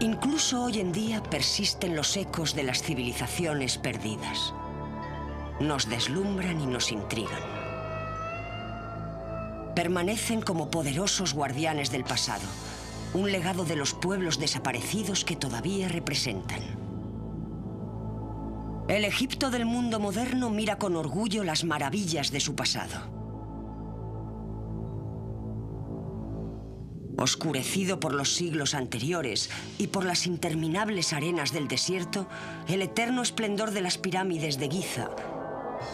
Incluso hoy en día persisten los ecos de las civilizaciones perdidas. Nos deslumbran y nos intrigan. Permanecen como poderosos guardianes del pasado, un legado de los pueblos desaparecidos que todavía representan. El Egipto del mundo moderno mira con orgullo las maravillas de su pasado. Oscurecido por los siglos anteriores y por las interminables arenas del desierto, el eterno esplendor de las pirámides de Giza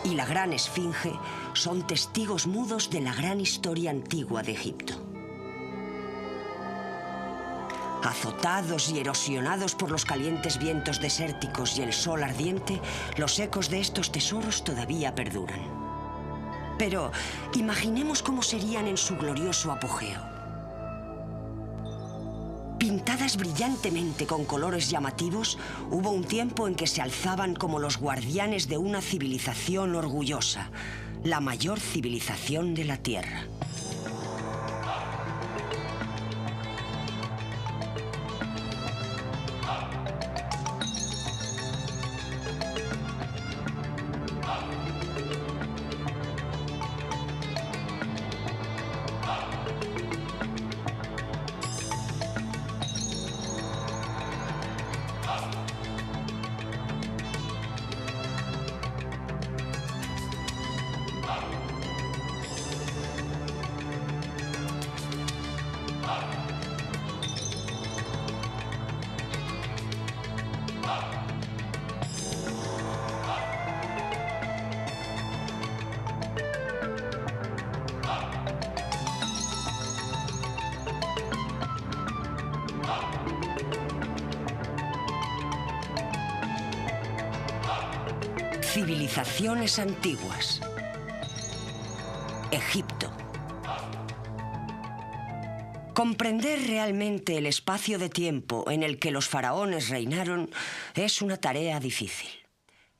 y la gran Esfinge son testigos mudos de la gran historia antigua de Egipto. Azotados y erosionados por los calientes vientos desérticos y el sol ardiente, los ecos de estos tesoros todavía perduran. Pero imaginemos cómo serían en su glorioso apogeo. Pintadas brillantemente con colores llamativos, hubo un tiempo en que se alzaban como los guardianes de una civilización orgullosa, la mayor civilización de la Tierra. Civilizaciones antiguas. Egipto. Comprender realmente el espacio de tiempo en el que los faraones reinaron es una tarea difícil.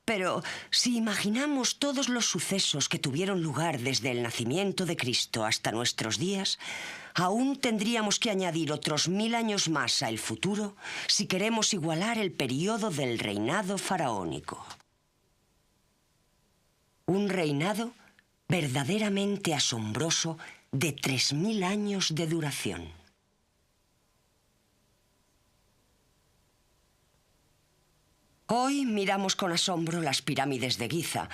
Pero si imaginamos todos los sucesos que tuvieron lugar desde el nacimiento de Cristo hasta nuestros días, aún tendríamos que añadir otros 1000 años más al futuro si queremos igualar el periodo del reinado faraónico. Un reinado verdaderamente asombroso de 3000 años de duración. Hoy miramos con asombro las pirámides de Giza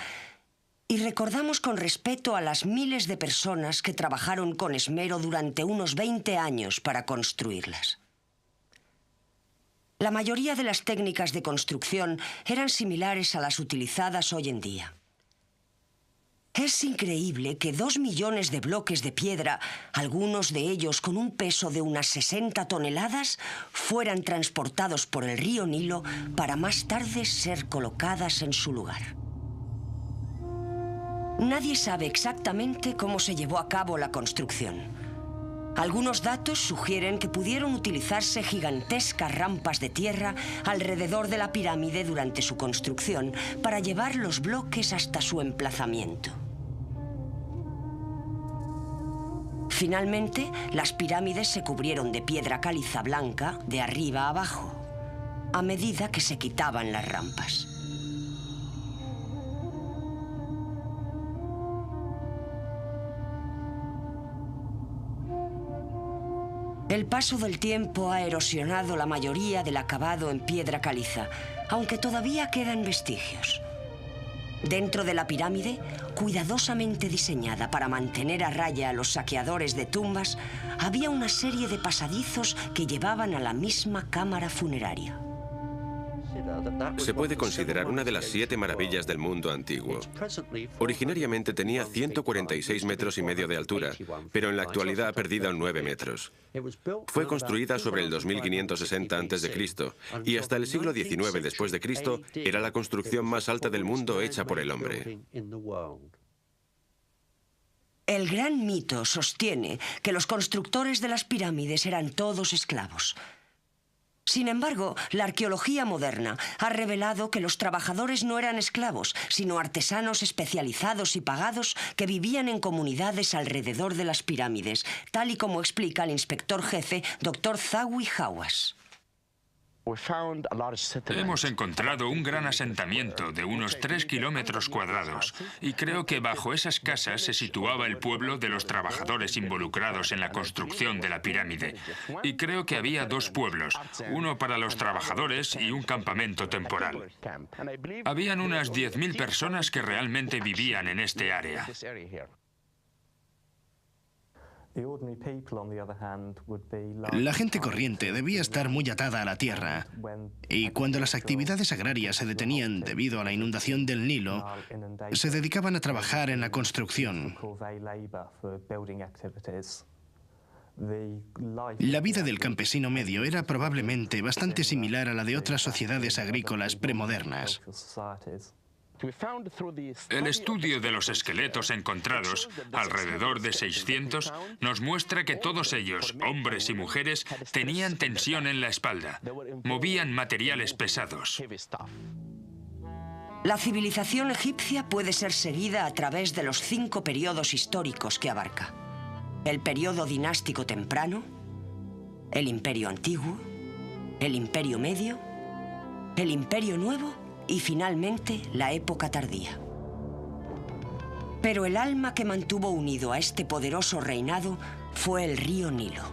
y recordamos con respeto a las miles de personas que trabajaron con esmero durante unos 20 años para construirlas. La mayoría de las técnicas de construcción eran similares a las utilizadas hoy en día. Es increíble que 2 millones de bloques de piedra, algunos de ellos con un peso de unas 60 toneladas, fueran transportados por el río Nilo para más tarde ser colocadas en su lugar. Nadie sabe exactamente cómo se llevó a cabo la construcción. Algunos datos sugieren que pudieron utilizarse gigantescas rampas de tierra alrededor de la pirámide durante su construcción para llevar los bloques hasta su emplazamiento. Finalmente, las pirámides se cubrieron de piedra caliza blanca de arriba a abajo, a medida que se quitaban las rampas. El paso del tiempo ha erosionado la mayoría del acabado en piedra caliza, aunque todavía quedan vestigios. Dentro de la pirámide, cuidadosamente diseñada para mantener a raya a los saqueadores de tumbas, había una serie de pasadizos que llevaban a la misma cámara funeraria. Se puede considerar una de las 7 maravillas del mundo antiguo. Originariamente tenía 146 metros y medio de altura, pero en la actualidad ha perdido 9 metros. Fue construida sobre el 2560 a.C. y hasta el siglo XIX después de Cristo era la construcción más alta del mundo hecha por el hombre. El gran mito sostiene que los constructores de las pirámides eran todos esclavos. Sin embargo, la arqueología moderna ha revelado que los trabajadores no eran esclavos, sino artesanos especializados y pagados que vivían en comunidades alrededor de las pirámides, tal y como explica el inspector jefe, Dr. Zawi Hawass. Hemos encontrado un gran asentamiento de unos 3 kilómetros cuadrados y creo que bajo esas casas se situaba el pueblo de los trabajadores involucrados en la construcción de la pirámide. Y creo que había 2 pueblos, uno para los trabajadores y un campamento temporal. Habían unas 10.000 personas que realmente vivían en este área. La gente corriente debía estar muy atada a la tierra, y cuando las actividades agrarias se detenían debido a la inundación del Nilo, se dedicaban a trabajar en la construcción. La vida del campesino medio era probablemente bastante similar a la de otras sociedades agrícolas premodernas. El estudio de los esqueletos encontrados, alrededor de 600, nos muestra que todos ellos, hombres y mujeres, tenían tensión en la espalda, movían materiales pesados. La civilización egipcia puede ser seguida a través de los 5 periodos históricos que abarca: el periodo dinástico temprano, el Imperio Antiguo, el Imperio Medio, el Imperio Nuevo y finalmente la época tardía. Pero el alma que mantuvo unido a este poderoso reinado fue el río Nilo.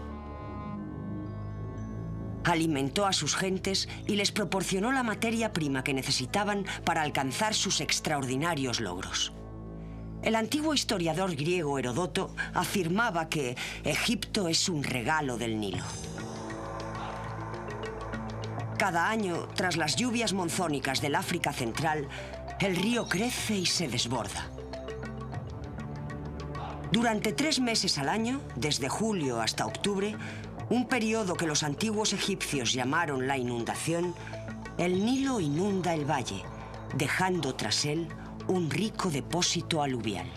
Alimentó a sus gentes y les proporcionó la materia prima que necesitaban para alcanzar sus extraordinarios logros. El antiguo historiador griego Heródoto afirmaba que Egipto es un regalo del Nilo. Cada año, tras las lluvias monzónicas del África Central, el río crece y se desborda. Durante 3 meses al año, desde julio hasta octubre, un periodo que los antiguos egipcios llamaron la inundación, el Nilo inunda el valle, dejando tras él un rico depósito aluvial.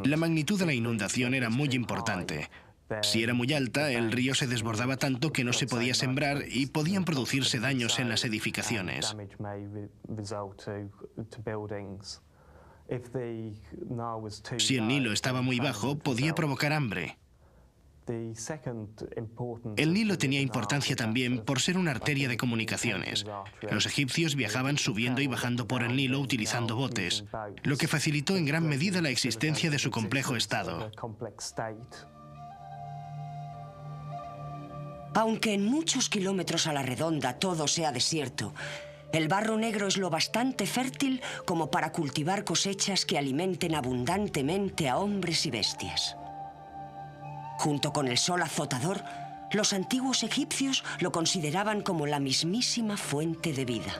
La magnitud de la inundación era muy importante. Si era muy alta, el río se desbordaba tanto que no se podía sembrar y podían producirse daños en las edificaciones. Si el Nilo estaba muy bajo, podía provocar hambre. El Nilo tenía importancia también por ser una arteria de comunicaciones. Los egipcios viajaban subiendo y bajando por el Nilo utilizando botes, lo que facilitó en gran medida la existencia de su complejo estado. Aunque en muchos kilómetros a la redonda todo sea desierto, el barro negro es lo bastante fértil como para cultivar cosechas que alimenten abundantemente a hombres y bestias. Junto con el sol azotador, los antiguos egipcios lo consideraban como la mismísima fuente de vida.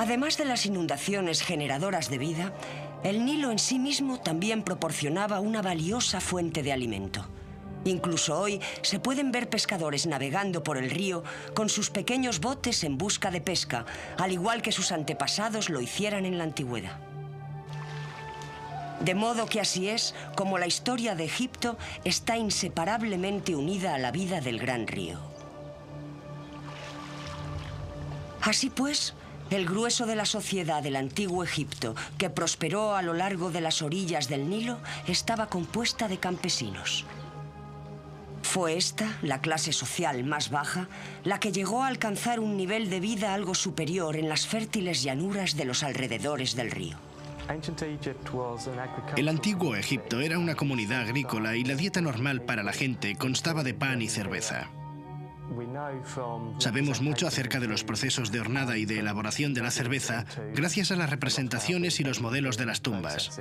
Además de las inundaciones generadoras de vida, el Nilo en sí mismo también proporcionaba una valiosa fuente de alimento. Incluso hoy se pueden ver pescadores navegando por el río con sus pequeños botes en busca de pesca, al igual que sus antepasados lo hicieran en la antigüedad. De modo que así es como la historia de Egipto está inseparablemente unida a la vida del gran río. Así pues, el grueso de la sociedad del antiguo Egipto, que prosperó a lo largo de las orillas del Nilo, estaba compuesta de campesinos. Fue esta, la clase social más baja, la que llegó a alcanzar un nivel de vida algo superior en las fértiles llanuras de los alrededores del río. El antiguo Egipto era una comunidad agrícola y la dieta normal para la gente constaba de pan y cerveza. Sabemos mucho acerca de los procesos de hornada y de elaboración de la cerveza gracias a las representaciones y los modelos de las tumbas.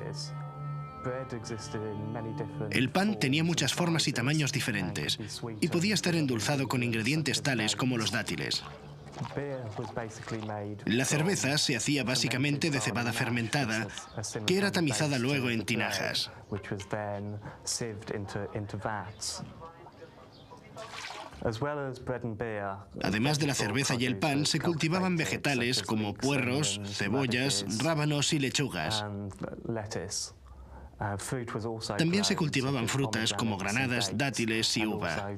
El pan tenía muchas formas y tamaños diferentes y podía estar endulzado con ingredientes tales como los dátiles. La cerveza se hacía básicamente de cebada fermentada, que era tamizada luego en tinajas. Además de la cerveza y el pan, se cultivaban vegetales como puerros, cebollas, rábanos y lechugas. También se cultivaban frutas como granadas, dátiles y uva.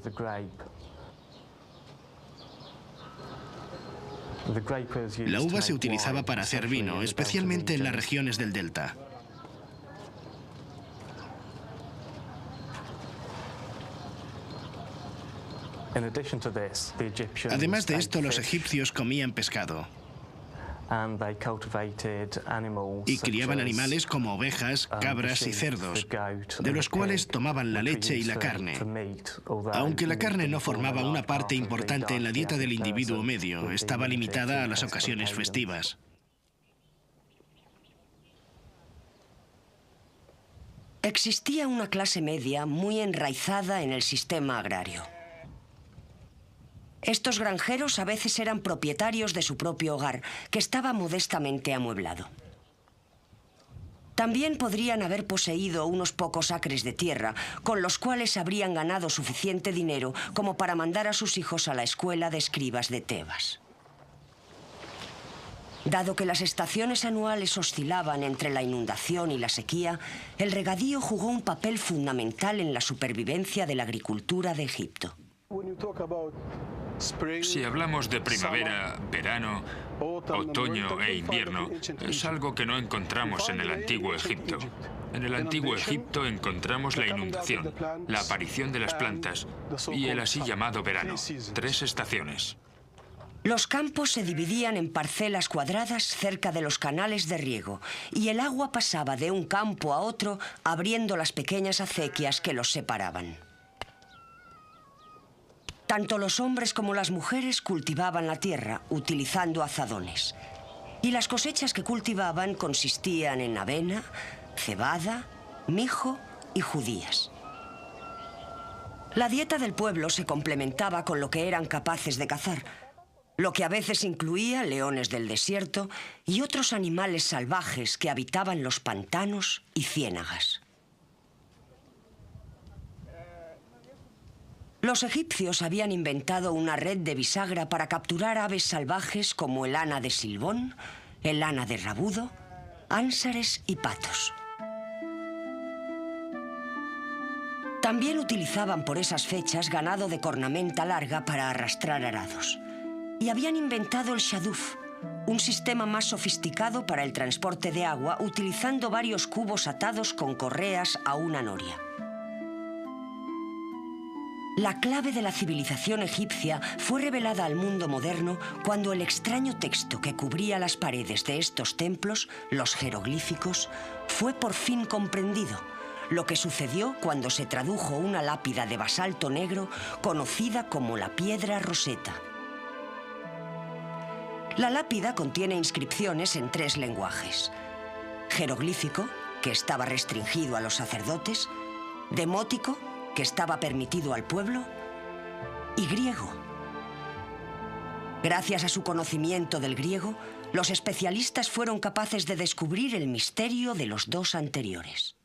La uva se utilizaba para hacer vino, especialmente en las regiones del delta. Además de esto, los egipcios comían pescado y criaban animales como ovejas, cabras y cerdos, de los cuales tomaban la leche y la carne. Aunque la carne no formaba una parte importante en la dieta del individuo medio, estaba limitada a las ocasiones festivas. Existía una clase media muy enraizada en el sistema agrario. Estos granjeros a veces eran propietarios de su propio hogar, que estaba modestamente amueblado. También podrían haber poseído unos pocos acres de tierra, con los cuales habrían ganado suficiente dinero como para mandar a sus hijos a la escuela de escribas de Tebas. Dado que las estaciones anuales oscilaban entre la inundación y la sequía, el regadío jugó un papel fundamental en la supervivencia de la agricultura de Egipto. Si hablamos de primavera, verano, otoño e invierno, es algo que no encontramos en el antiguo Egipto. En el antiguo Egipto encontramos la inundación, la aparición de las plantas y el así llamado verano, 3 estaciones. Los campos se dividían en parcelas cuadradas cerca de los canales de riego y el agua pasaba de un campo a otro abriendo las pequeñas acequias que los separaban. Tanto los hombres como las mujeres cultivaban la tierra utilizando azadones. Y las cosechas que cultivaban consistían en avena, cebada, mijo y judías. La dieta del pueblo se complementaba con lo que eran capaces de cazar, lo que a veces incluía leones del desierto y otros animales salvajes que habitaban los pantanos y ciénagas. Los egipcios habían inventado una red de bisagra para capturar aves salvajes como el ana de Silbón, el ana de Rabudo, ánsares y patos. También utilizaban por esas fechas ganado de cornamenta larga para arrastrar arados. Y habían inventado el shaduf, un sistema más sofisticado para el transporte de agua utilizando varios cubos atados con correas a una noria. La clave de la civilización egipcia fue revelada al mundo moderno cuando el extraño texto que cubría las paredes de estos templos, los jeroglíficos, fue por fin comprendido, lo que sucedió cuando se tradujo una lápida de basalto negro conocida como la piedra Roseta. La lápida contiene inscripciones en 3 lenguajes: jeroglífico, que estaba restringido a los sacerdotes, demótico, que estaba permitido al pueblo, y griego. Gracias a su conocimiento del griego, los especialistas fueron capaces de descubrir el misterio de los dos anteriores.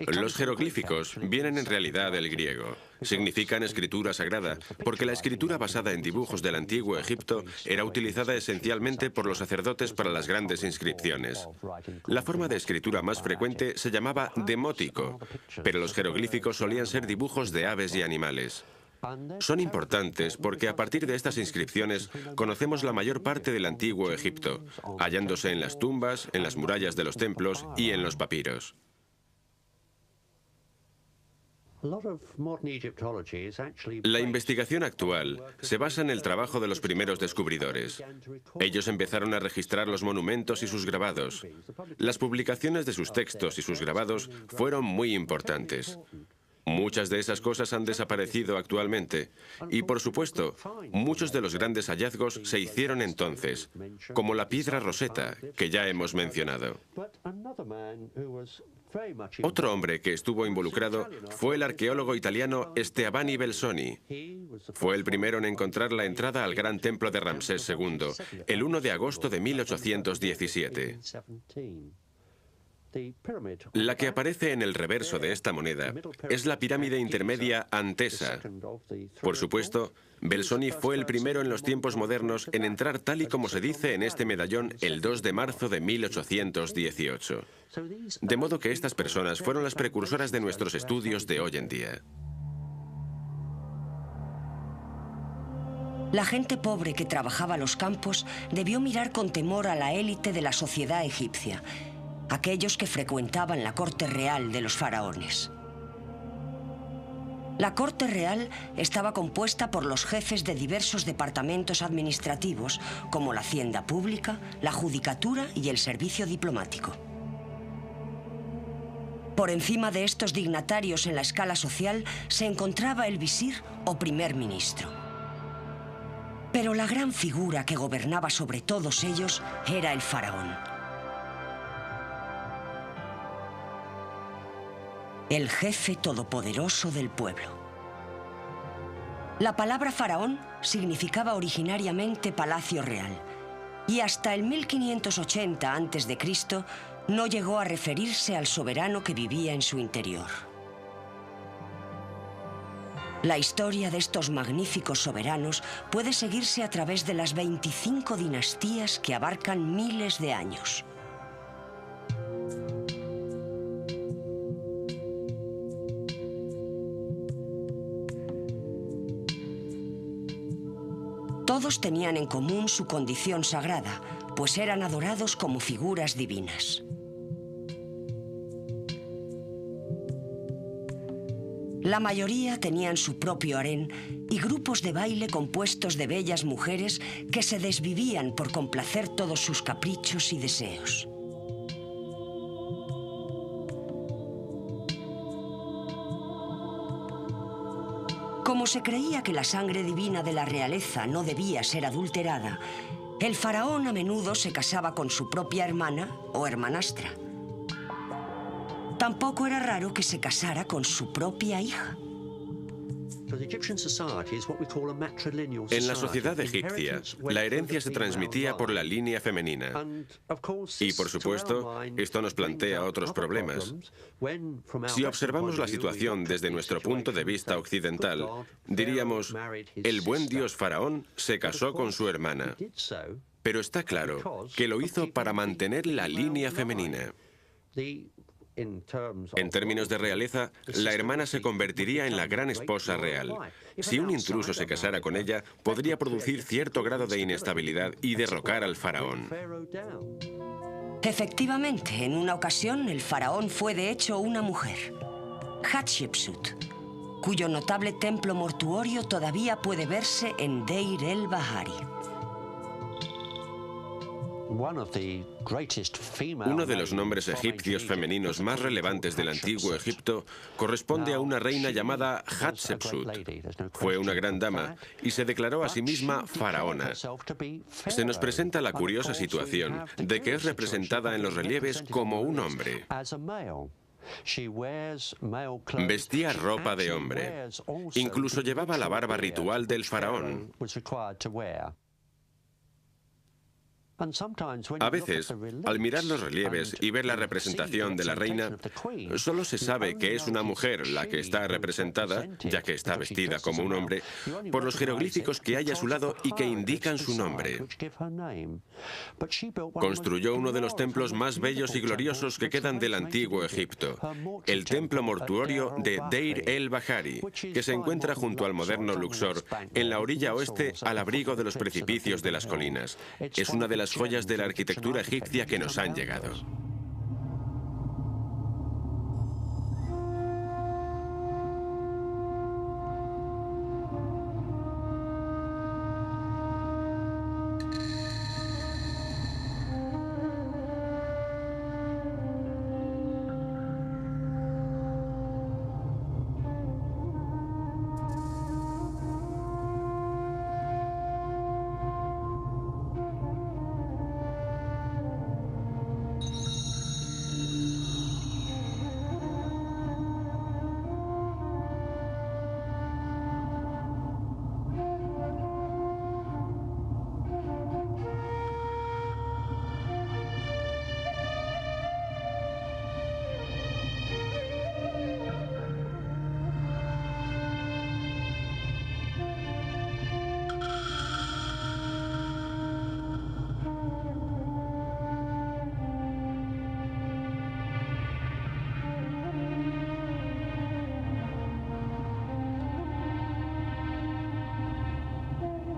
Los jeroglíficos vienen en realidad del griego. Significan escritura sagrada, porque la escritura basada en dibujos del antiguo Egipto era utilizada esencialmente por los sacerdotes para las grandes inscripciones. La forma de escritura más frecuente se llamaba demótico, pero los jeroglíficos solían ser dibujos de aves y animales. Son importantes porque a partir de estas inscripciones conocemos la mayor parte del antiguo Egipto, hallándose en las tumbas, en las murallas de los templos y en los papiros. La investigación actual se basa en el trabajo de los primeros descubridores. Ellos empezaron a registrar los monumentos y sus grabados. Las publicaciones de sus textos y sus grabados fueron muy importantes. Muchas de esas cosas han desaparecido actualmente y, por supuesto, muchos de los grandes hallazgos se hicieron entonces, como la piedra Rosetta, que ya hemos mencionado. Otro hombre que estuvo involucrado fue el arqueólogo italiano Steabani Belsoni. Fue el primero en encontrar la entrada al gran templo de Ramsés II, el 1 de agosto de 1817. La que aparece en el reverso de esta moneda es la pirámide intermedia Antesa. Por supuesto, Belsoni fue el primero en los tiempos modernos en entrar tal y como se dice en este medallón el 2 de marzo de 1818. De modo que estas personas fueron las precursoras de nuestros estudios de hoy en día. La gente pobre que trabajaba los campos debió mirar con temor a la élite de la sociedad egipcia, aquellos que frecuentaban la corte real de los faraones. La corte real estaba compuesta por los jefes de diversos departamentos administrativos, como la hacienda pública, la judicatura y el servicio diplomático. Por encima de estos dignatarios en la escala social se encontraba el visir o primer ministro. Pero la gran figura que gobernaba sobre todos ellos era el faraón. El jefe todopoderoso del pueblo. La palabra faraón significaba originariamente palacio real y hasta el 1580 a.C. no llegó a referirse al soberano que vivía en su interior. La historia de estos magníficos soberanos puede seguirse a través de las 25 dinastías que abarcan miles de años. Todos tenían en común su condición sagrada, pues eran adorados como figuras divinas. La mayoría tenían su propio harén y grupos de baile compuestos de bellas mujeres que se desvivían por complacer todos sus caprichos y deseos. Como se creía que la sangre divina de la realeza no debía ser adulterada, el faraón a menudo se casaba con su propia hermana o hermanastra. Tampoco era raro que se casara con su propia hija. En la sociedad egipcia, la herencia se transmitía por la línea femenina. Y, por supuesto, esto nos plantea otros problemas. Si observamos la situación desde nuestro punto de vista occidental, diríamos, el buen dios faraón se casó con su hermana. Pero está claro que lo hizo para mantener la línea femenina. En términos de realeza, la hermana se convertiría en la gran esposa real. Si un intruso se casara con ella, podría producir cierto grado de inestabilidad y derrocar al faraón. Efectivamente, en una ocasión el faraón fue de hecho una mujer, Hatshepsut, cuyo notable templo mortuorio todavía puede verse en Deir el-Bahari. Uno de los nombres egipcios femeninos más relevantes del antiguo Egipto corresponde a una reina llamada Hatshepsut. Fue una gran dama y se declaró a sí misma faraona. Se nos presenta la curiosa situación de que es representada en los relieves como un hombre. Vestía ropa de hombre. Incluso llevaba la barba ritual del faraón. A veces, al mirar los relieves y ver la representación de la reina, solo se sabe que es una mujer la que está representada, ya que está vestida como un hombre, por los jeroglíficos que hay a su lado y que indican su nombre. Construyó uno de los templos más bellos y gloriosos que quedan del antiguo Egipto, el templo mortuorio de Deir el-Bahari, que se encuentra junto al moderno Luxor, en la orilla oeste al abrigo de los precipicios de las colinas. Es una de las joyas de la arquitectura egipcia que nos han llegado.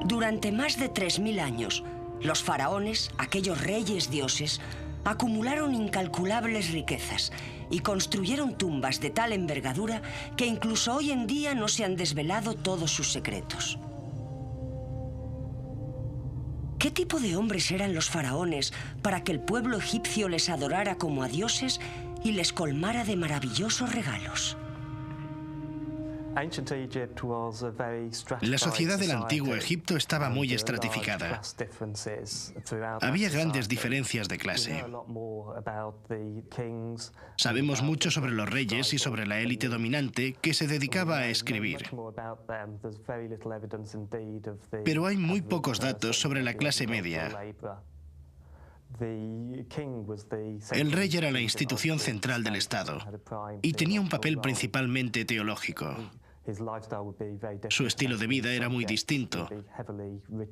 Durante más de 3000 años, los faraones, aquellos reyes dioses, acumularon incalculables riquezas y construyeron tumbas de tal envergadura que incluso hoy en día no se han desvelado todos sus secretos. ¿Qué tipo de hombres eran los faraones para que el pueblo egipcio les adorara como a dioses y les colmara de maravillosos regalos? La sociedad del antiguo Egipto estaba muy estratificada. Había grandes diferencias de clase. Sabemos mucho sobre los reyes y sobre la élite dominante que se dedicaba a escribir. Pero hay muy pocos datos sobre la clase media. El rey era la institución central del Estado y tenía un papel principalmente teológico. Su estilo de vida era muy distinto.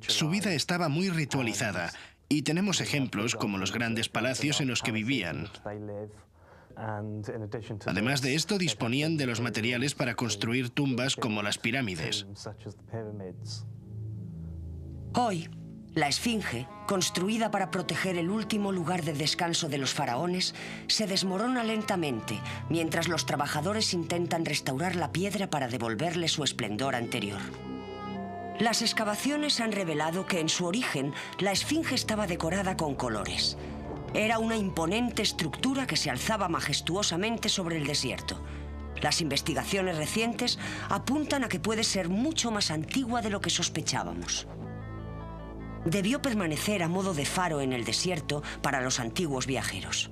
Su vida estaba muy ritualizada y tenemos ejemplos como los grandes palacios en los que vivían. Además de esto, disponían de los materiales para construir tumbas como las pirámides. Hoy, la Esfinge, construida para proteger el último lugar de descanso de los faraones, se desmorona lentamente mientras los trabajadores intentan restaurar la piedra para devolverle su esplendor anterior. Las excavaciones han revelado que en su origen la Esfinge estaba decorada con colores. Era una imponente estructura que se alzaba majestuosamente sobre el desierto. Las investigaciones recientes apuntan a que puede ser mucho más antigua de lo que sospechábamos. Debió permanecer a modo de faro en el desierto para los antiguos viajeros.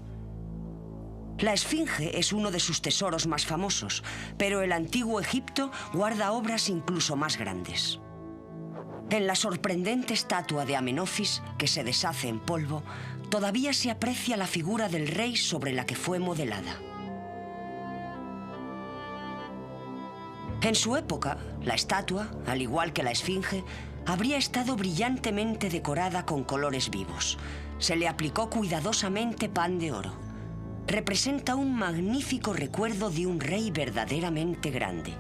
La Esfinge es uno de sus tesoros más famosos, pero el antiguo Egipto guarda obras incluso más grandes. En la sorprendente estatua de Amenofis, que se deshace en polvo, todavía se aprecia la figura del rey sobre la que fue modelada. En su época, la estatua, al igual que la Esfinge, habría estado brillantemente decorada con colores vivos. Se le aplicó cuidadosamente pan de oro. Representa un magnífico recuerdo de un rey verdaderamente grande.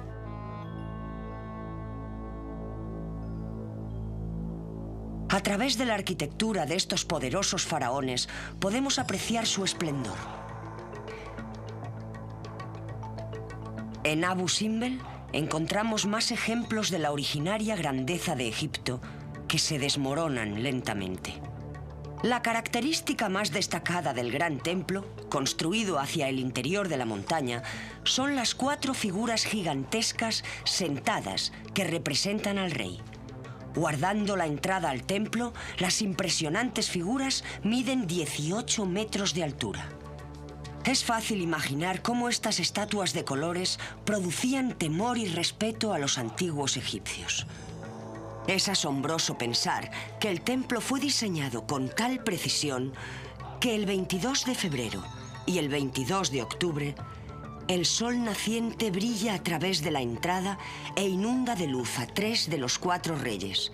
A través de la arquitectura de estos poderosos faraones podemos apreciar su esplendor. En Abu Simbel encontramos más ejemplos de la originaria grandeza de Egipto que se desmoronan lentamente. La característica más destacada del gran templo, construido hacia el interior de la montaña, son las 4 figuras gigantescas sentadas que representan al rey. Guardando la entrada al templo, las impresionantes figuras miden 18 metros de altura. Es fácil imaginar cómo estas estatuas de colores producían temor y respeto a los antiguos egipcios. Es asombroso pensar que el templo fue diseñado con tal precisión que el 22 de febrero y el 22 de octubre el sol naciente brilla a través de la entrada e inunda de luz a 3 de los 4 reyes,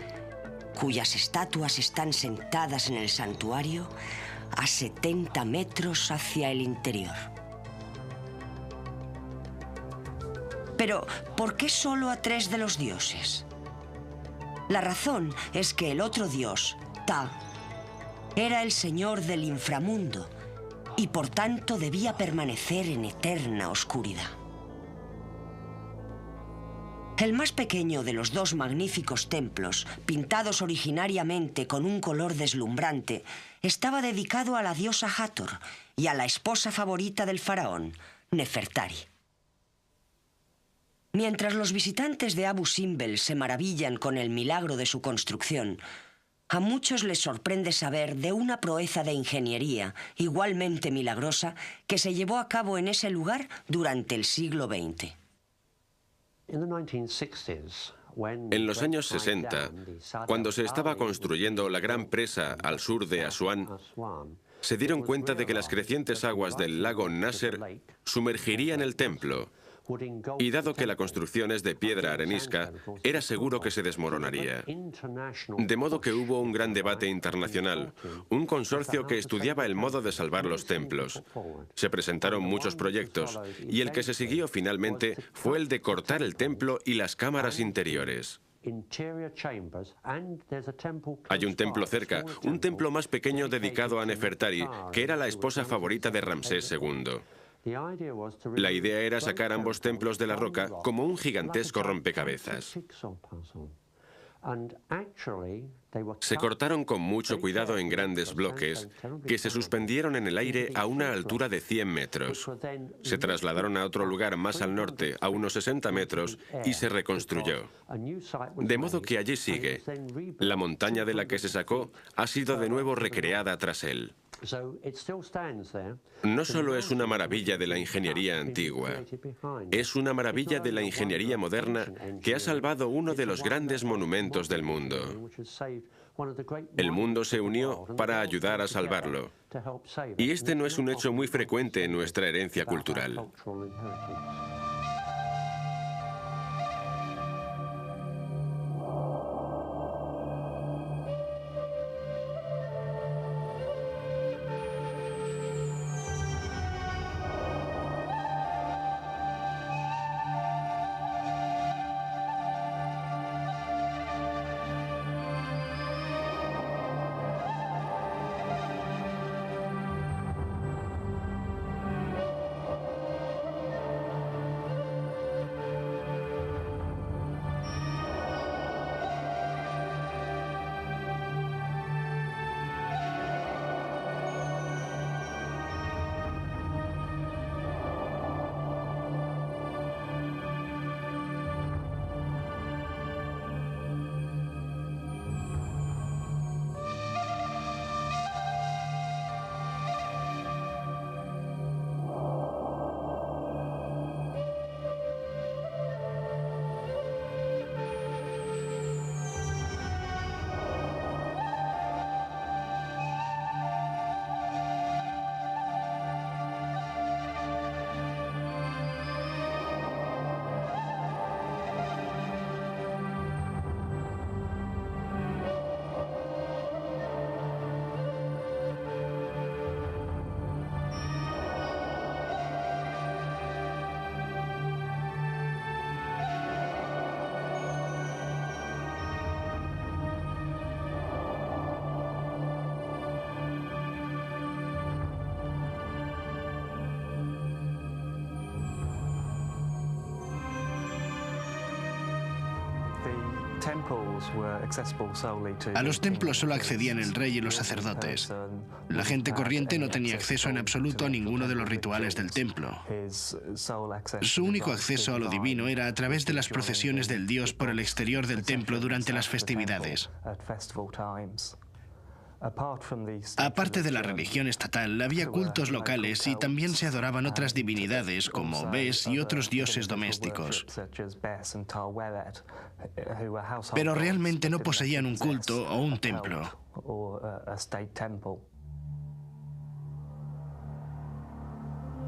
cuyas estatuas están sentadas en el santuario a 70 metros hacia el interior. Pero, ¿por qué solo a 3 de los dioses? La razón es que el otro dios, Ta, era el señor del inframundo y por tanto debía permanecer en eterna oscuridad. El más pequeño de los 2 magníficos templos, pintados originariamente con un color deslumbrante, estaba dedicado a la diosa Hathor y a la esposa favorita del faraón, Nefertari. Mientras los visitantes de Abu Simbel se maravillan con el milagro de su construcción, a muchos les sorprende saber de una proeza de ingeniería igualmente milagrosa que se llevó a cabo en ese lugar durante el siglo XX. En los años 60, cuando se estaba construyendo la gran presa al sur de Asuán, se dieron cuenta de que las crecientes aguas del lago Nasser sumergirían el templo, y dado que la construcción es de piedra arenisca, era seguro que se desmoronaría. De modo que hubo un gran debate internacional, un consorcio que estudiaba el modo de salvar los templos. Se presentaron muchos proyectos, y el que se siguió finalmente fue el de cortar el templo y las cámaras interiores. Hay un templo cerca, un templo más pequeño dedicado a Nefertari, que era la esposa favorita de Ramsés II. La idea era sacar ambos templos de la roca como un gigantesco rompecabezas. Se cortaron con mucho cuidado en grandes bloques que se suspendieron en el aire a una altura de 100 metros. Se trasladaron a otro lugar más al norte, a unos 60 metros, y se reconstruyó. De modo que allí sigue. La montaña de la que se sacó ha sido de nuevo recreada tras él. No solo es una maravilla de la ingeniería antigua, es una maravilla de la ingeniería moderna que ha salvado uno de los grandes monumentos del mundo. El mundo se unió para ayudar a salvarlo. Y este no es un hecho muy frecuente en nuestra herencia cultural. A los templos solo accedían el rey y los sacerdotes. La gente corriente no tenía acceso en absoluto a ninguno de los rituales del templo. Su único acceso a lo divino era a través de las procesiones del dios por el exterior del templo durante las festividades. Aparte de la religión estatal, había cultos locales y también se adoraban otras divinidades como Bes y otros dioses domésticos. Pero realmente no poseían un culto o un templo.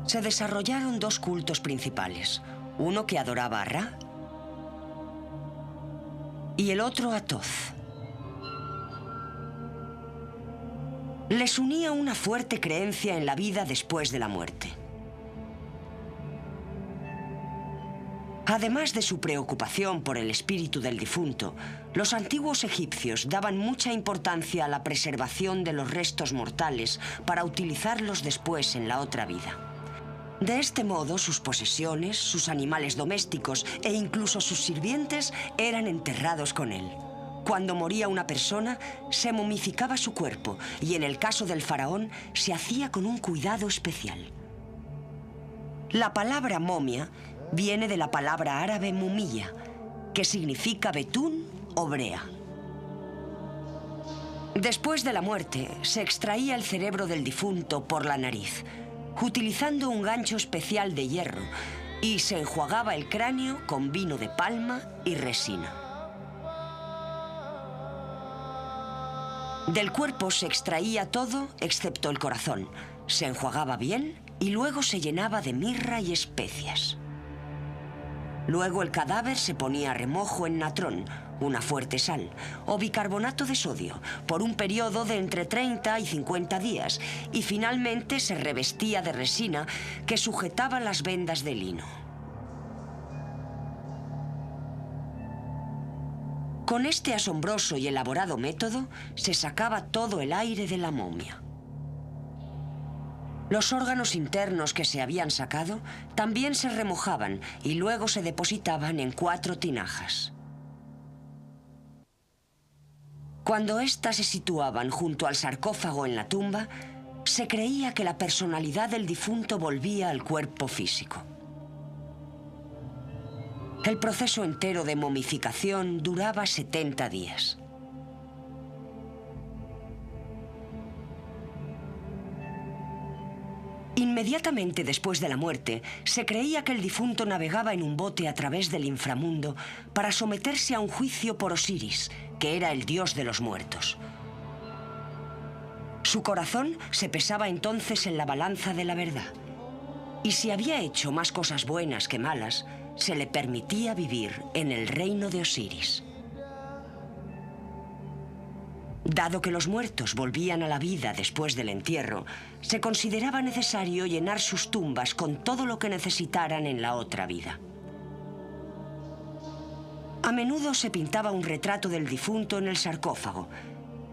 Se desarrollaron dos cultos principales, uno que adoraba a Ra y el otro a Thoth. Les unía una fuerte creencia en la vida después de la muerte. Además de su preocupación por el espíritu del difunto, los antiguos egipcios daban mucha importancia a la preservación de los restos mortales para utilizarlos después en la otra vida. De este modo, sus posesiones, sus animales domésticos e incluso sus sirvientes eran enterrados con él. Cuando moría una persona, se momificaba su cuerpo y en el caso del faraón se hacía con un cuidado especial. La palabra momia viene de la palabra árabe mumilla, que significa betún o brea. Después de la muerte, se extraía el cerebro del difunto por la nariz, utilizando un gancho especial de hierro, y se enjuagaba el cráneo con vino de palma y resina. Del cuerpo se extraía todo excepto el corazón. Se enjuagaba bien y luego se llenaba de mirra y especias. Luego el cadáver se ponía a remojo en natrón, una fuerte sal, o bicarbonato de sodio, por un periodo de entre 30 y 50 días, y finalmente se revestía de resina que sujetaba las vendas de lino. Con este asombroso y elaborado método se sacaba todo el aire de la momia. Los órganos internos que se habían sacado también se remojaban y luego se depositaban en 4 tinajas. Cuando éstas se situaban junto al sarcófago en la tumba, se creía que la personalidad del difunto volvía al cuerpo físico. El proceso entero de momificación duraba 70 días. Inmediatamente después de la muerte, se creía que el difunto navegaba en un bote a través del inframundo para someterse a un juicio por Osiris, que era el dios de los muertos. Su corazón se pesaba entonces en la balanza de la verdad. Y si había hecho más cosas buenas que malas, se le permitía vivir en el reino de Osiris. Dado que los muertos volvían a la vida después del entierro, se consideraba necesario llenar sus tumbas con todo lo que necesitaran en la otra vida. A menudo se pintaba un retrato del difunto en el sarcófago,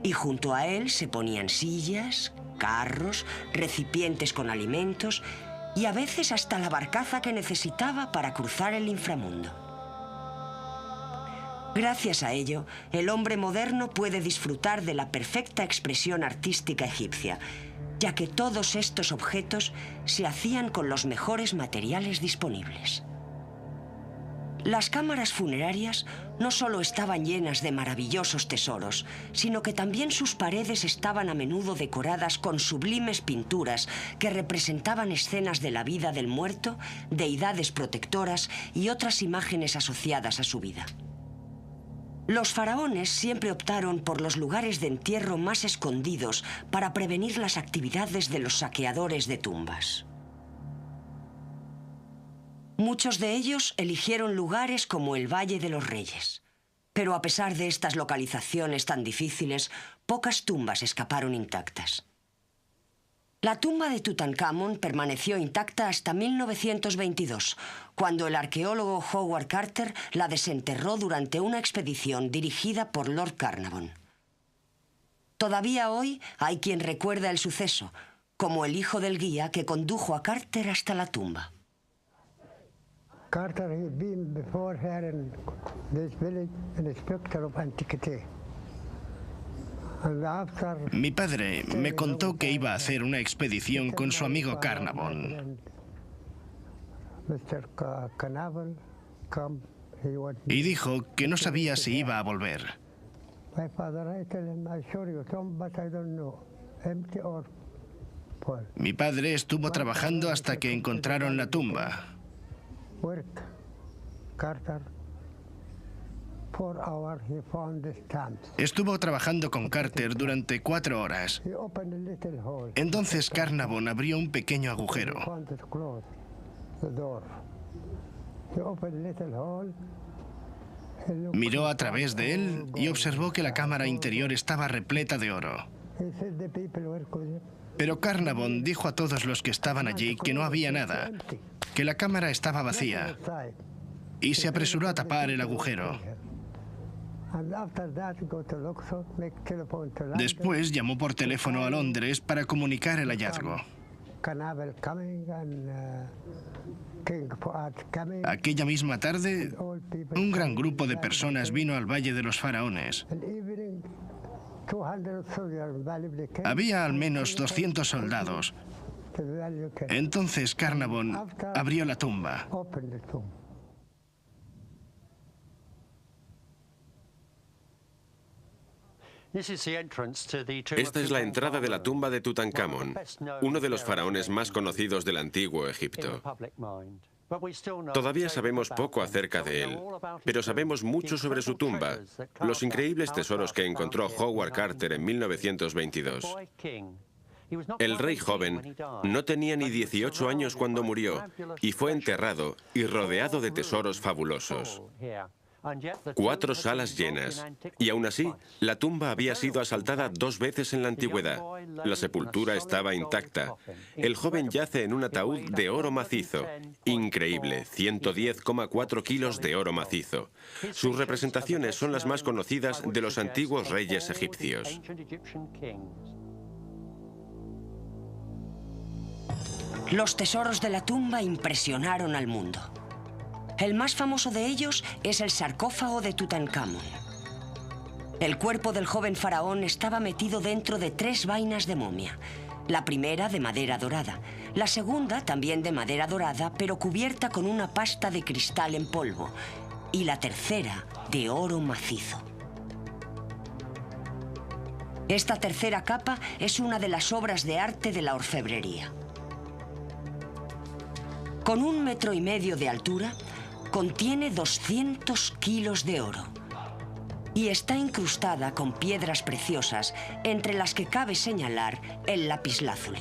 y junto a él se ponían sillas, carros, recipientes con alimentos y a veces hasta la barcaza que necesitaba para cruzar el inframundo. Gracias a ello, el hombre moderno puede disfrutar de la perfecta expresión artística egipcia, ya que todos estos objetos se hacían con los mejores materiales disponibles. Las cámaras funerarias no solo estaban llenas de maravillosos tesoros, sino que también sus paredes estaban a menudo decoradas con sublimes pinturas que representaban escenas de la vida del muerto, deidades protectoras y otras imágenes asociadas a su vida. Los faraones siempre optaron por los lugares de entierro más escondidos para prevenir las actividades de los saqueadores de tumbas. Muchos de ellos eligieron lugares como el Valle de los Reyes. Pero a pesar de estas localizaciones tan difíciles, pocas tumbas escaparon intactas. La tumba de Tutankamón permaneció intacta hasta 1922, cuando el arqueólogo Howard Carter la desenterró durante una expedición dirigida por Lord Carnarvon. Todavía hoy hay quien recuerda el suceso, como el hijo del guía que condujo a Carter hasta la tumba. Carter had been before here in this village an inspector of antiquity. And after Mi padre me contó que iba a hacer una expedición con su amigo Carnarvon. Mr. Carnarvon come, he wanted Y dijo que no sabía si iba a volver. My father, I tell him, I show you some, but I don't know, empty or full. Mi padre estuvo trabajando hasta que encontraron la tumba. Work, Carter, 4 hours, he found the stamps. Estuvo trabajando con Carter durante 4 horas. He opened a little hole. Entonces Carnavon abrió un pequeño agujero. Found it closed, the door. He opened a little hole. He looked. Miró a través de él y observó que la cámara interior estaba repleta de oro. He said the people were good. Pero Carnavon dijo a todos los que estaban allí que no había nada, que la cámara estaba vacía, Outside. y se apresuró a tapar el agujero. And after that, go to Luxor, make telephone to London. Después llamó por teléfono a Londres para comunicar el hallazgo. Canabel coming and King Fuad coming. Aquella misma tarde, All people. un gran grupo de personas vino al Valle de los Faraones. And evening, 200 soldiers valuably came Había al menos 200 soldados. to the value came. Entonces Carnavon abrió la tumba. Open the tomb. Esta es la entrada de la tumba de Tutankamón, uno de los faraones más conocidos del antiguo Egipto. Todavía sabemos poco acerca de él, pero sabemos mucho sobre su tumba, los increíbles tesoros que encontró Howard Carter en 1922. El rey joven no tenía ni 18 años cuando murió y fue enterrado y rodeado de tesoros fabulosos. 4 salas llenas, y aún así, la tumba había sido asaltada 2 veces en la antigüedad. La sepultura estaba intacta. El joven yace en un ataúd de oro macizo. Increíble, 110,4 kilos de oro macizo. Sus representaciones son las más conocidas de los antiguos reyes egipcios. Los tesoros de la tumba impresionaron al mundo. El más famoso de ellos es el sarcófago de Tutankamón. El cuerpo del joven faraón estaba metido dentro de 3 vainas de momia. La primera de madera dorada, la segunda también de madera dorada, pero cubierta con una pasta de cristal en polvo, y la tercera de oro macizo. Esta tercera capa es una de las obras de arte de la orfebrería. Con 1,5 metros de altura, contiene 200 kilos de oro y está incrustada con piedras preciosas, entre las que cabe señalar el lapislázuli.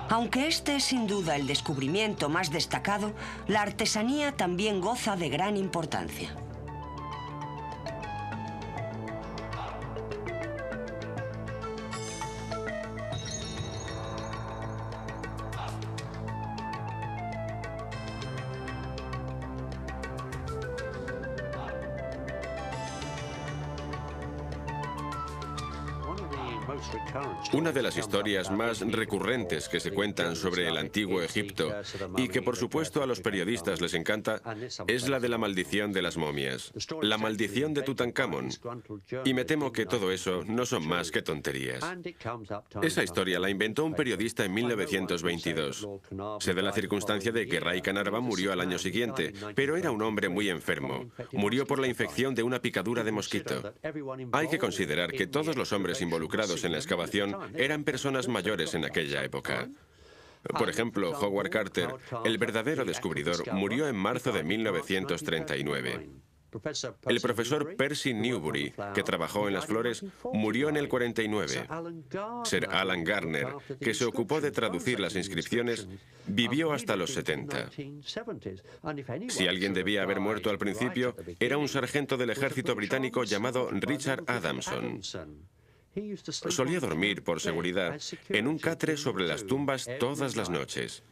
Aunque este es sin duda el descubrimiento más destacado, la artesanía también goza de gran importancia. Una de las historias más recurrentes que se cuentan sobre el antiguo Egipto, y que por supuesto a los periodistas les encanta, es la de la maldición de las momias, la maldición de Tutankamón. Y me temo que todo eso no son más que tonterías. Esa historia la inventó un periodista en 1922. Se da la circunstancia de que Ray Canarva murió al año siguiente, pero era un hombre muy enfermo. Murió por la infección de una picadura de mosquito. Hay que considerar que todos los hombres involucrados en la excavación eran personas mayores en aquella época. Por ejemplo, Howard Carter, el verdadero descubridor, murió en marzo de 1939. El profesor Percy Newbury, que trabajó en las flores, murió en el 49. Sir Alan Garner, que se ocupó de traducir las inscripciones, vivió hasta los 70. Si alguien debía haber muerto al principio, era un sargento del ejército británico llamado Richard Adamson. Solía dormir, por seguridad, en un catre sobre las tumbas todas las noches,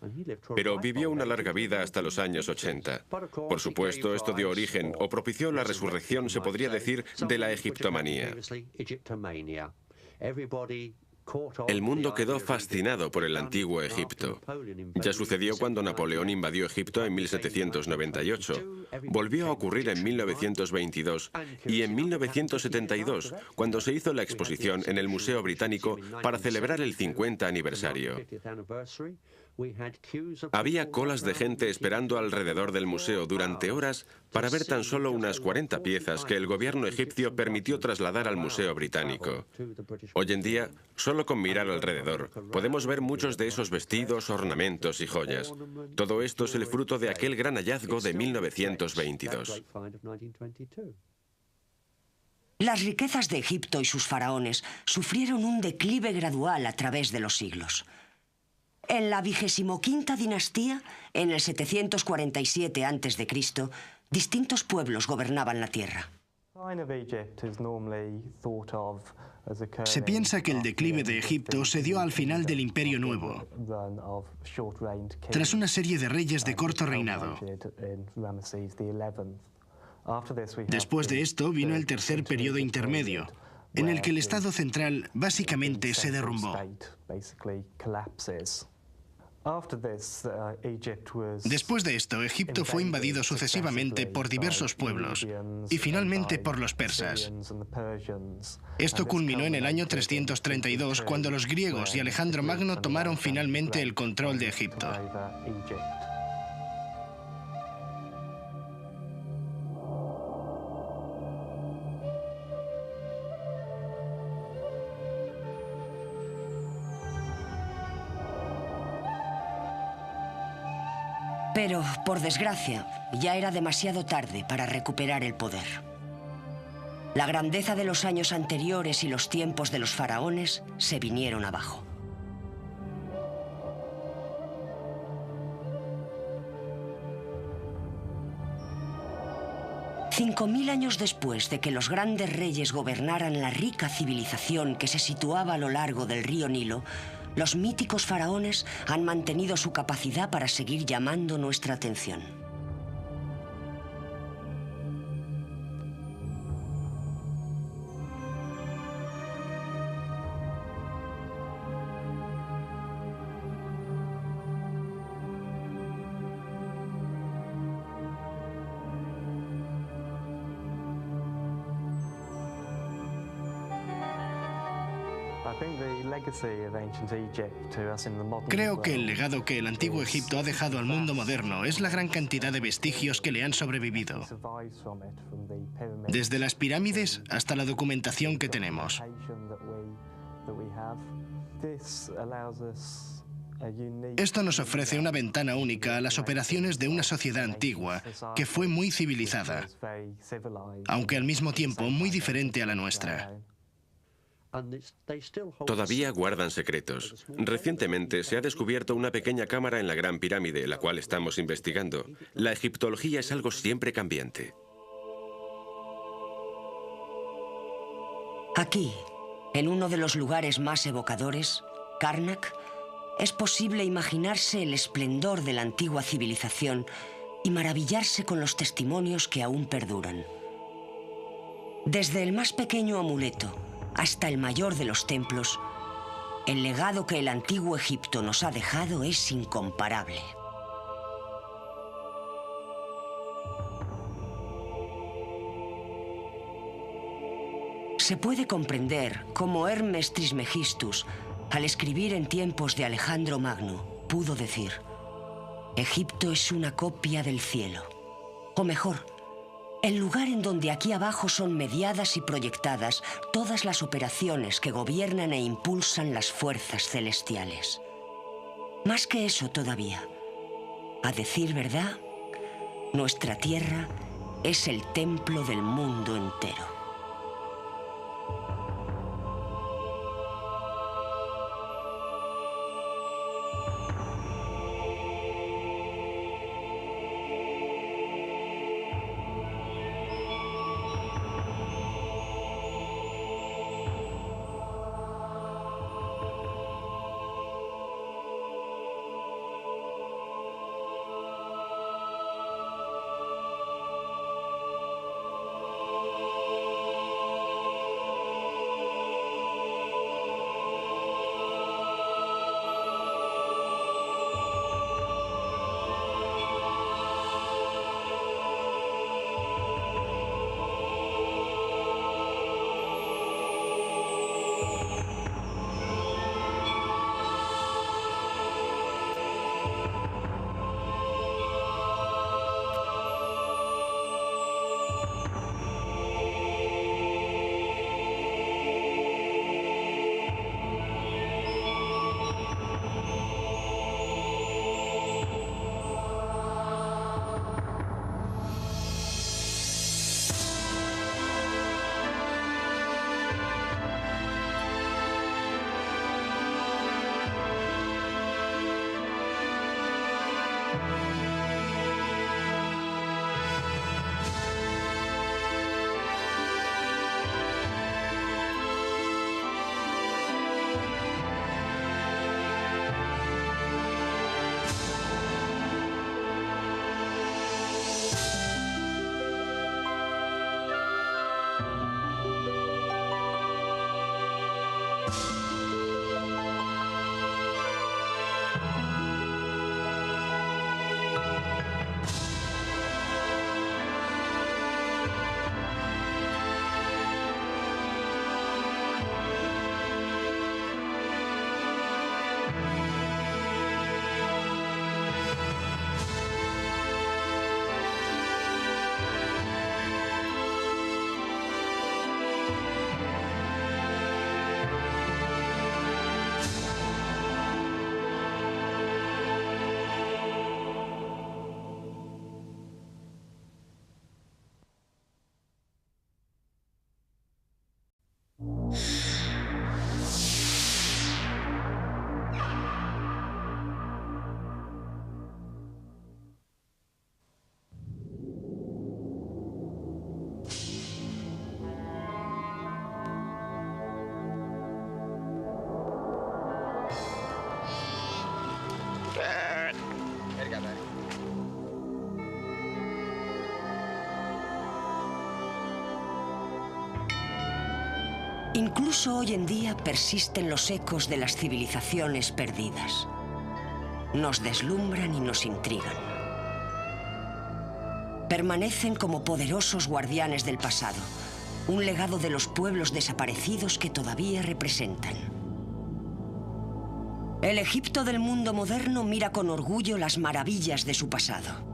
pero vivió una larga vida hasta los años 80. Por supuesto, esto dio origen, o propició la resurrección, se podría decir, de la egiptomanía. El mundo quedó fascinado por el antiguo Egipto. Ya sucedió cuando Napoleón invadió Egipto en 1798. Volvió a ocurrir en 1922 y en 1972, cuando se hizo la exposición en el Museo Británico para celebrar el 50 aniversario. Había colas de gente esperando alrededor del museo durante horas para ver tan solo unas 40 piezas que el gobierno egipcio permitió trasladar al Museo Británico. Hoy en día, solo con mirar alrededor, podemos ver muchos de esos vestidos, ornamentos y joyas. Todo esto es el fruto de aquel gran hallazgo de 1922. Las riquezas de Egipto y sus faraones sufrieron un declive gradual a través de los siglos. En la 25ª dinastía, en el 747 a.C., distintos pueblos gobernaban la tierra. Se piensa que el declive de Egipto se dio al final del Imperio Nuevo, tras una serie de reyes de corto reinado. Después de esto vino el tercer periodo intermedio, en el que el Estado central básicamente se derrumbó. Después de esto, Egipto fue invadido sucesivamente por diversos pueblos y finalmente por los persas. Esto culminó en el año 332, cuando los griegos y Alejandro Magno tomaron finalmente el control de Egipto. Pero, por desgracia, ya era demasiado tarde para recuperar el poder. La grandeza de los años anteriores y los tiempos de los faraones se vinieron abajo. $5000 años después de que los grandes reyes gobernaran la rica civilización que se situaba a lo largo del río Nilo, los míticos faraones han mantenido su capacidad para seguir llamando nuestra atención. Creo que el legado que el antiguo Egipto ha dejado al mundo moderno es la gran cantidad de vestigios que le han sobrevivido. Desde las pirámides hasta la documentación que tenemos. Esto nos ofrece una ventana única a las operaciones de una sociedad antigua que fue muy civilizada, aunque al mismo tiempo muy diferente a la nuestra. Todavía guardan secretos. Recientemente se ha descubierto una pequeña cámara en la Gran Pirámide, la cual estamos investigando. La egiptología es algo siempre cambiante. Aquí, en uno de los lugares más evocadores, Karnak, es posible imaginarse el esplendor de la antigua civilización y maravillarse con los testimonios que aún perduran. Desde el más pequeño amuleto hasta el mayor de los templos, el legado que el antiguo Egipto nos ha dejado es incomparable. Se puede comprender cómo Hermes Trismegistus, al escribir en tiempos de Alejandro Magno, pudo decir: Egipto es una copia del cielo. O mejor, el lugar en donde aquí abajo son mediadas y proyectadas todas las operaciones que gobiernan e impulsan las fuerzas celestiales. Más que eso todavía, a decir verdad, nuestra tierra es el templo del mundo entero. Incluso hoy en día persisten los ecos de las civilizaciones perdidas. Nos deslumbran y nos intrigan. Permanecen como poderosos guardianes del pasado, un legado de los pueblos desaparecidos que todavía representan. El Egipto del mundo moderno mira con orgullo las maravillas de su pasado.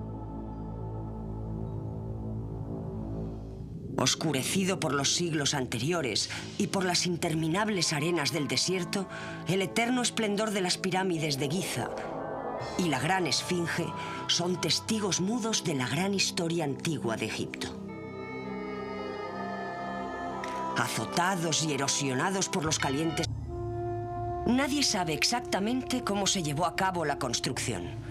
Oscurecido por los siglos anteriores y por las interminables arenas del desierto, el eterno esplendor de las pirámides de Giza y la gran esfinge son testigos mudos de la gran historia antigua de Egipto. Azotados y erosionados por los calientes, nadie sabe exactamente cómo se llevó a cabo la construcción.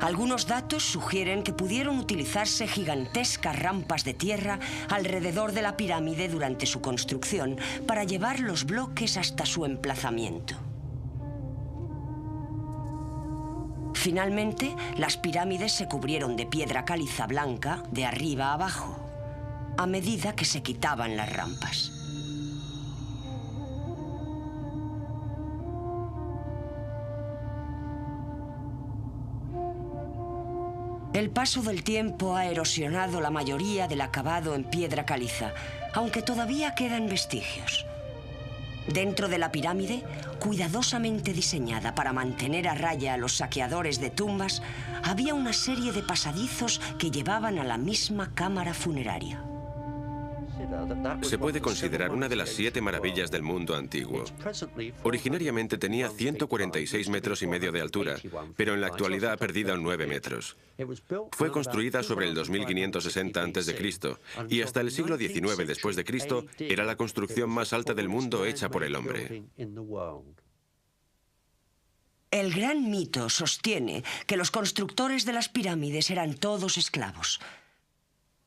Algunos datos sugieren que pudieron utilizarse gigantescas rampas de tierra alrededor de la pirámide durante su construcción para llevar los bloques hasta su emplazamiento. Finalmente, las pirámides se cubrieron de piedra caliza blanca de arriba a abajo, a medida que se quitaban las rampas. El paso del tiempo ha erosionado la mayoría del acabado en piedra caliza, aunque todavía quedan vestigios. Dentro de la pirámide, cuidadosamente diseñada para mantener a raya a los saqueadores de tumbas, había una serie de pasadizos que llevaban a la misma cámara funeraria. Se puede considerar una de las 7 maravillas del mundo antiguo. Originariamente tenía 146 metros y medio de altura, pero en la actualidad ha perdido 9 metros. Fue construida sobre el 2560 a.C. y hasta el siglo XIX después de Cristo era la construcción más alta del mundo hecha por el hombre. El gran mito sostiene que los constructores de las pirámides eran todos esclavos.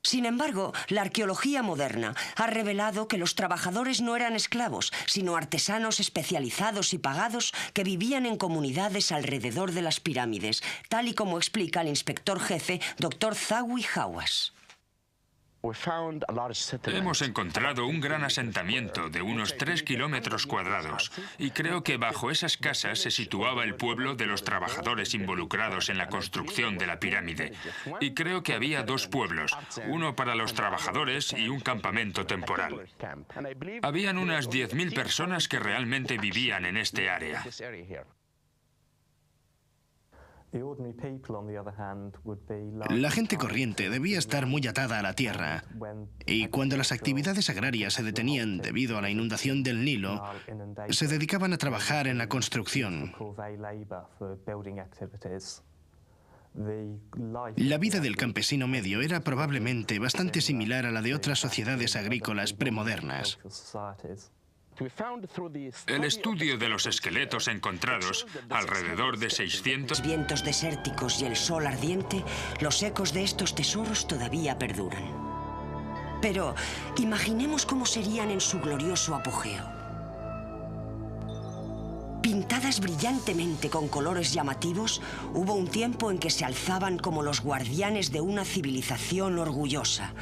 Sin embargo, la arqueología moderna ha revelado que los trabajadores no eran esclavos, sino artesanos especializados y pagados que vivían en comunidades alrededor de las pirámides, tal y como explica el inspector jefe, Dr. Zawi Hawass. Hemos encontrado un gran asentamiento de unos 3 kilómetros cuadrados y creo que bajo esas casas se situaba el pueblo de los trabajadores involucrados en la construcción de la pirámide. Y creo que había 2 pueblos, uno para los trabajadores y un campamento temporal. Habían unas 10.000 personas que realmente vivían en este área. La gente corriente debía estar muy atada a la tierra, y cuando las actividades agrarias se detenían debido a la inundación del Nilo, se dedicaban a trabajar en la construcción. La vida del campesino medio era probablemente bastante similar a la de otras sociedades agrícolas premodernas. El estudio de los esqueletos encontrados, alrededor de 600... Vientos desérticos y el sol ardiente, los ecos de estos tesoros todavía perduran. Pero imaginemos cómo serían en su glorioso apogeo. Pintadas brillantemente con colores llamativos, hubo un tiempo en que se alzaban como los guardianes de una civilización orgullosa,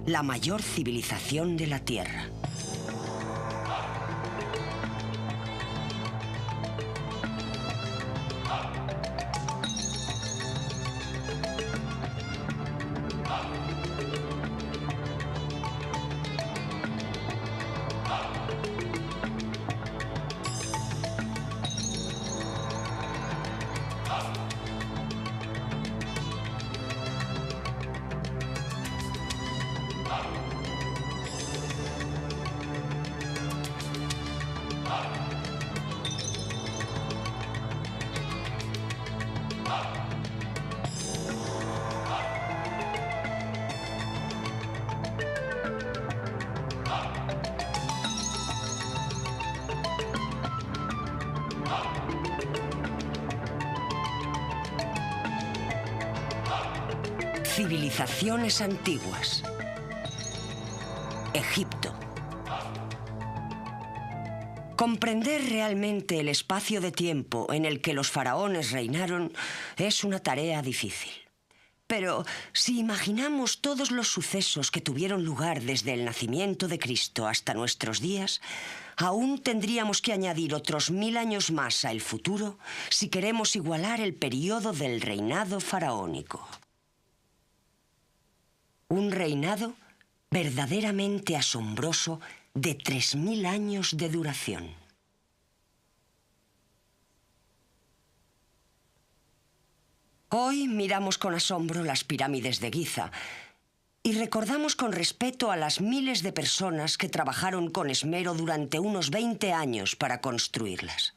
la mayor civilización de la Tierra. Civilizaciones antiguas. Egipto. Comprender realmente el espacio de tiempo en el que los faraones reinaron es una tarea difícil. Pero si imaginamos todos los sucesos que tuvieron lugar desde el nacimiento de Cristo hasta nuestros días, aún tendríamos que añadir otros 1000 años más al futuro si queremos igualar el periodo del reinado faraónico. Un reinado verdaderamente asombroso de 3000 años de duración. Hoy miramos con asombro las pirámides de Giza y recordamos con respeto a las miles de personas que trabajaron con esmero durante unos 20 años para construirlas.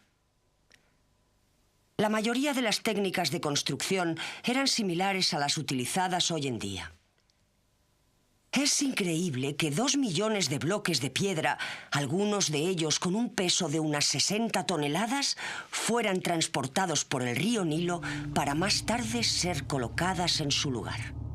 La mayoría de las técnicas de construcción eran similares a las utilizadas hoy en día. Es increíble que 2 millones de bloques de piedra, algunos de ellos con un peso de unas 60 toneladas, fueran transportados por el río Nilo para más tarde ser colocadas en su lugar.